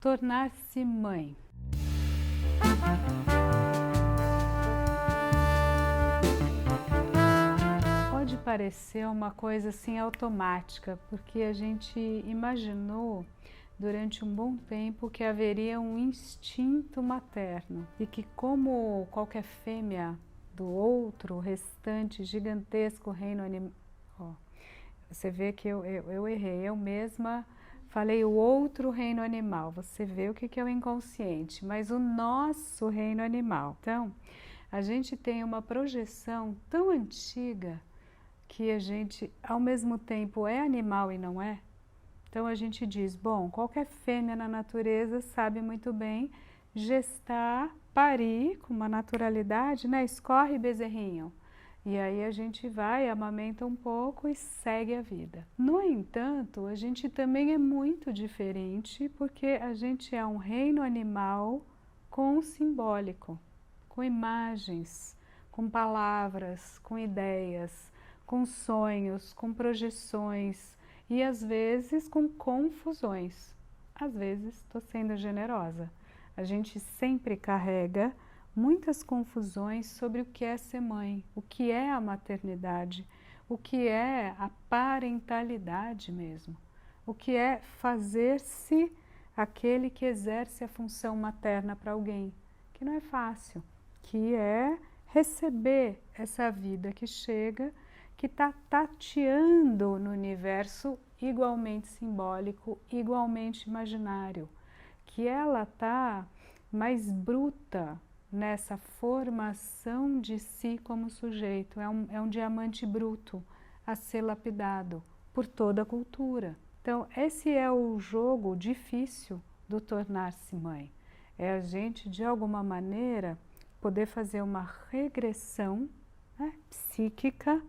Tornar-se mãe. Pode parecer uma coisa assim automática, porque a gente imaginou durante um bom tempo que haveria um instinto materno e que, como qualquer fêmea do outro restante gigantesco reino animal, você vê que eu errei, eu mesma falei o outro reino animal, você vê o que é o inconsciente, mas o nosso reino animal. Então, a gente tem uma projeção tão antiga que a gente, ao mesmo tempo, é animal e não é. Então a gente diz, bom, qualquer fêmea na natureza sabe muito bem gestar, parir com uma naturalidade, né? Escorre bezerrinho. E aí a gente vai, amamenta um pouco e segue a vida. No entanto, a gente também é muito diferente porque a gente é um reino animal com simbólico, com imagens, com palavras, com ideias, com sonhos, com projeções e às vezes com confusões. Às vezes estou sendo generosa. A gente sempre carrega muitas confusões sobre o que é ser mãe, o que é a maternidade, o que é a parentalidade mesmo, o que é fazer-se aquele que exerce a função materna para alguém, que não é fácil, que é receber essa vida que chega, que está tateando no universo igualmente simbólico, igualmente imaginário, que ela está mais bruta nessa formação de si como sujeito, é um diamante bruto a ser lapidado por toda a cultura. Então esse é o jogo difícil do tornar-se mãe, é a gente de alguma maneira poder fazer uma regressão, né, psíquica,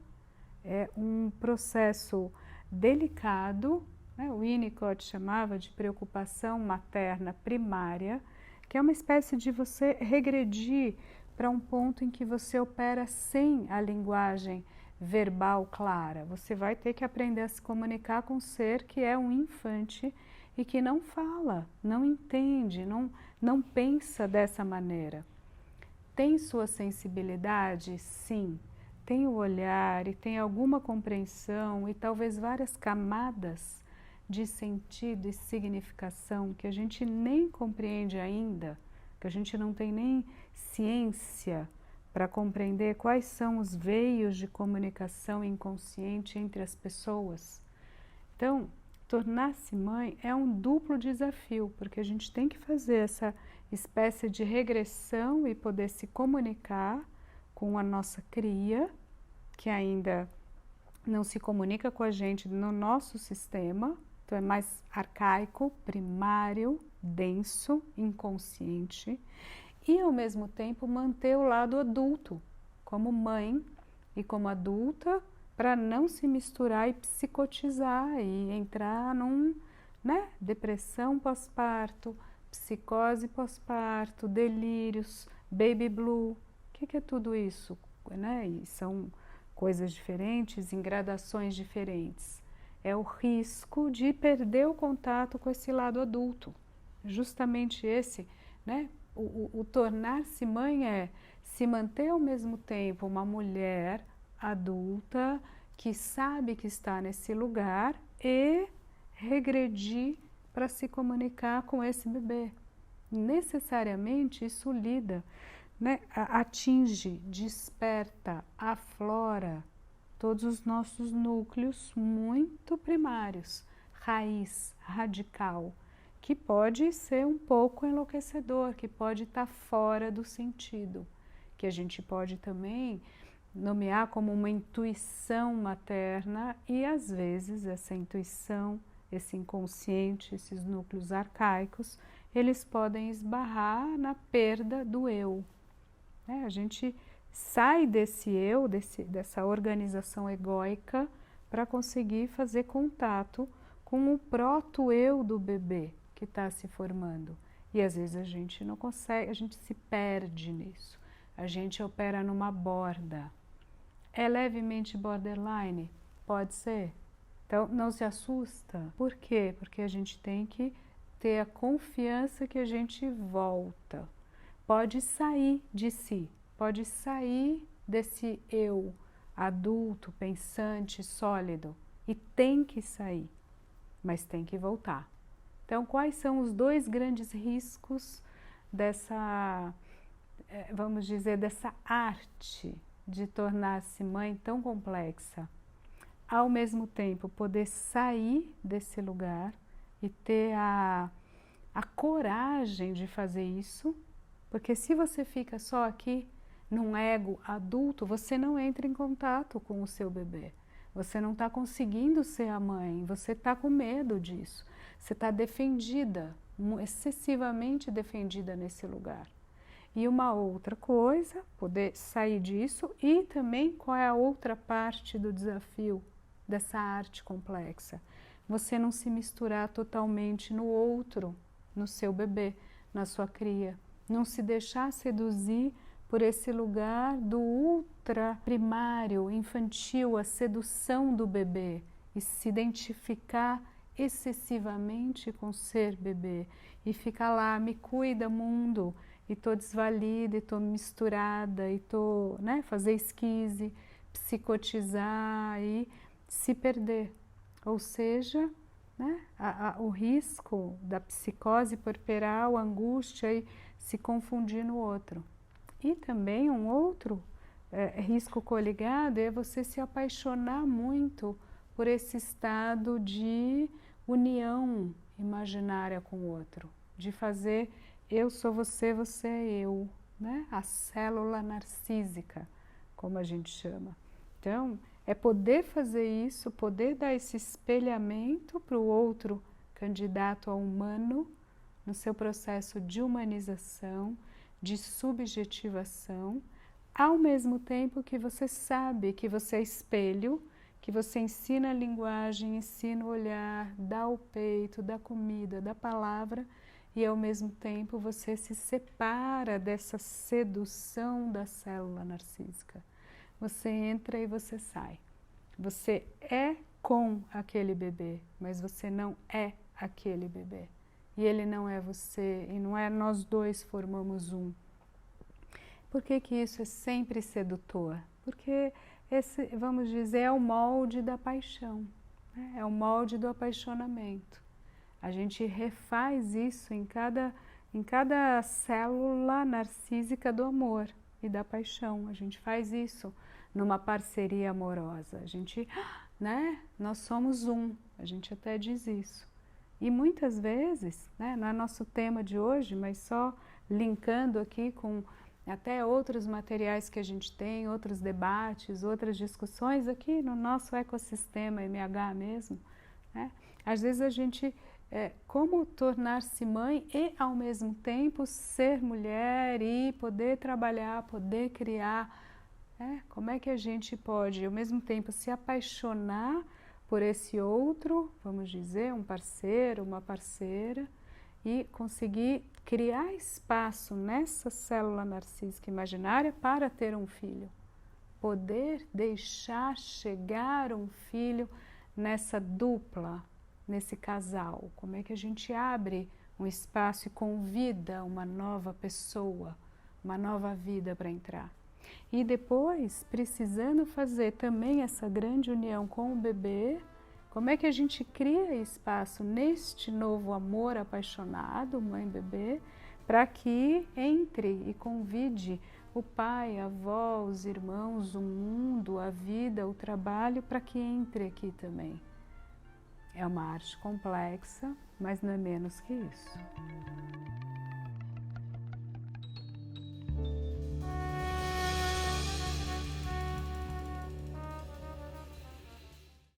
é um processo delicado, né, o Winnicott chamava de preocupação materna primária, que é uma espécie de você regredir para um ponto em que você opera sem a linguagem verbal clara. Você vai ter que aprender a se comunicar com um ser que é um infante e que não fala, não entende, não pensa dessa maneira. Tem sua sensibilidade? Sim. Tem o olhar e tem alguma compreensão e talvez várias camadas de sentido e significação que a gente nem compreende ainda, que a gente não tem nem ciência para compreender quais são os veios de comunicação inconsciente entre as pessoas. Então, tornar-se mãe é um duplo desafio, porque a gente tem que fazer essa espécie de regressão e poder se comunicar com a nossa cria, que ainda não se comunica com a gente no nosso sistema, então é mais arcaico, primário, denso, inconsciente, e ao mesmo tempo manter o lado adulto, como mãe e como adulta, para não se misturar e psicotizar e entrar depressão pós-parto, psicose pós-parto, delírios, baby blue. O que é tudo isso? Né? E são coisas diferentes, em gradações diferentes. É o risco de perder o contato com esse lado adulto. Justamente esse, né? O tornar-se mãe é se manter ao mesmo tempo uma mulher adulta que sabe que está nesse lugar e regredir para se comunicar com esse bebê. Necessariamente isso lida, né, atinge, desperta, aflora todos os nossos núcleos muito primários, raiz, radical, que pode ser um pouco enlouquecedor, que pode estar fora do sentido, que a gente pode também nomear como uma intuição materna e às vezes essa intuição, esse inconsciente, esses núcleos arcaicos, eles podem esbarrar na perda do eu. A gente sai desse eu, dessa organização egóica para conseguir fazer contato com o proto-eu do bebê que está se formando. E às vezes a gente não consegue, a gente se perde nisso. A gente opera numa borda. É levemente borderline? Pode ser. Então não se assusta. Por quê? Porque a gente tem que ter a confiança que a gente volta. Pode sair de si, pode sair desse eu adulto, pensante, sólido, e tem que sair, mas tem que voltar. Então, quais são os dois grandes riscos dessa, vamos dizer, dessa arte de tornar-se mãe tão complexa? Ao mesmo tempo, poder sair desse lugar e ter a coragem de fazer isso, porque se você fica só aqui, num ego adulto, você não entra em contato com o seu bebê. Você não está conseguindo ser a mãe, você está com medo disso. Você está defendida, excessivamente defendida nesse lugar. E uma outra coisa, poder sair disso, e também qual é a outra parte do desafio dessa arte complexa? Você não se misturar totalmente no outro, no seu bebê, na sua cria. Não se deixar seduzir por esse lugar do ultra primário, infantil, a sedução do bebê, e se identificar excessivamente com ser bebê e ficar lá, me cuida mundo, e tô desvalida, e tô misturada, e tô, né, fazer esquise, psicotizar e se perder. Ou seja, né, o risco da psicose puerperal, angústia e se confundir no outro. E também um outro risco coligado é você se apaixonar muito por esse estado de união imaginária com o outro, de fazer eu sou você, você é eu, né? A célula narcísica, como a gente chama. Então, é poder fazer isso, poder dar esse espelhamento para o outro candidato a humano no seu processo de humanização, de subjetivação, ao mesmo tempo que você sabe que você é espelho, que você ensina a linguagem, ensina o olhar, dá o peito, dá comida, dá palavra, e ao mesmo tempo você se separa dessa sedução da célula narcísica. Você entra e você sai. Você é com aquele bebê, mas você não é aquele bebê. E ele não é você, e não é nós dois formamos um. Por que que isso é sempre sedutor? Porque esse, vamos dizer, é o molde da paixão, né? É o molde do apaixonamento. A gente refaz isso em cada célula narcísica do amor e da paixão. A gente faz isso numa parceria amorosa. A gente, né? Nós somos um, a gente até diz isso. E muitas vezes, né, não é nosso tema de hoje, mas só linkando aqui com até outros materiais que a gente tem, outros debates, outras discussões aqui no nosso ecossistema MH mesmo, né? Às vezes a gente, como tornar-se mãe e ao mesmo tempo ser mulher e poder trabalhar, poder criar, como é que a gente pode ao mesmo tempo se apaixonar por esse outro, vamos dizer, um parceiro, uma parceira, e conseguir criar espaço nessa célula narcísica imaginária para ter um filho. Poder deixar chegar um filho nessa dupla, nesse casal. Como é que a gente abre um espaço e convida uma nova pessoa, uma nova vida para entrar? E depois, precisando fazer também essa grande união com o bebê, como é que a gente cria espaço neste novo amor apaixonado, mãe-bebê, para que entre e convide o pai, a avó, os irmãos, o mundo, a vida, o trabalho, para que entre aqui também. É uma arte complexa, mas não é menos que isso.